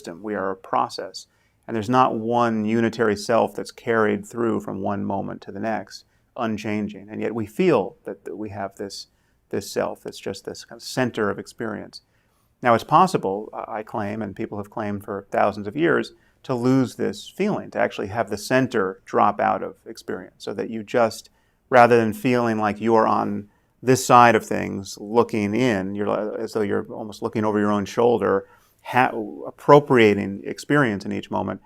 system. We are a process. And there's not one unitary self that's carried through from one moment to the next, unchanging. And yet we feel that we have this self that's just this kind of center of experience. Now, it's possible, I claim, and people have claimed for thousands of years, to lose this feeling, to actually have the center drop out of experience, so that you just, rather than feeling like you're on this side of things looking in, as though you're almost looking over your own shoulder, appropriating experience in each moment,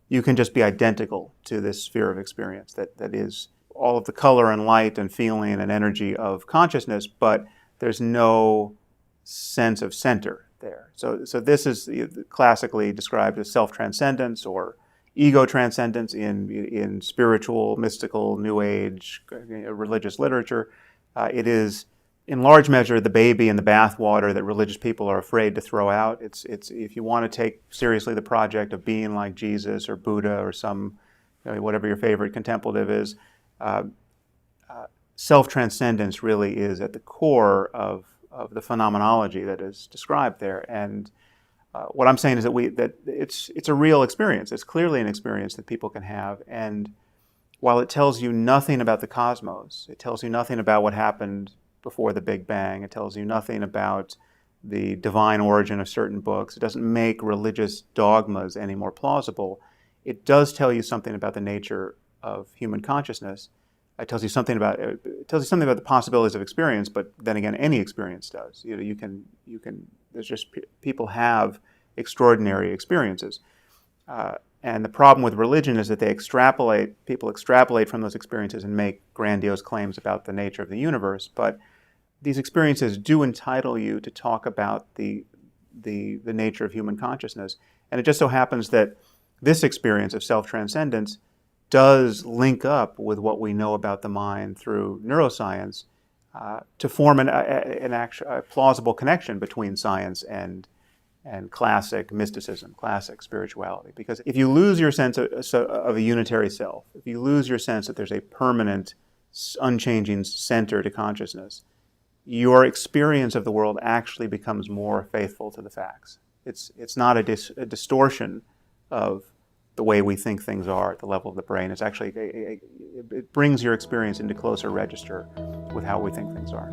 you can just be identical to this sphere of experience that is all of the color and light and feeling and energy of consciousness, but there's no sense of center there. So this is classically described as self-transcendence or ego transcendence in spiritual, mystical, New Age, religious literature. It is, in large measure, the baby in the bathwater that religious people are afraid to throw out. It's if you want to take seriously the project of being like Jesus or Buddha or some, whatever your favorite contemplative is, self-transcendence really is at the core of the phenomenology that is described there. And what I'm saying is that it's a real experience. It's clearly an experience that people can have. And while it tells you nothing about the cosmos, it tells you nothing about what happened before the Big Bang, it tells you nothing about the divine origin of certain books, it doesn't make religious dogmas any more plausible, it does tell you something about the nature of human consciousness. It tells you something about the possibilities of experience, but then again, any experience does. You can. There's just people have extraordinary experiences, and the problem with religion is that people extrapolate from those experiences and make grandiose claims about the nature of the universe. But these experiences do entitle you to talk about the nature of human consciousness, and it just so happens that this experience of self-transcendence does link up with what we know about the mind through neuroscience to form a plausible connection between science and classic mysticism, classic spirituality. Because if you lose your sense of a unitary self, if you lose your sense that there's a permanent, unchanging center to consciousness, your experience of the world actually becomes more faithful to the facts. It's not a distortion of the way we think things are at the level of the brain. It's actually, it brings your experience into closer register with how we think things are.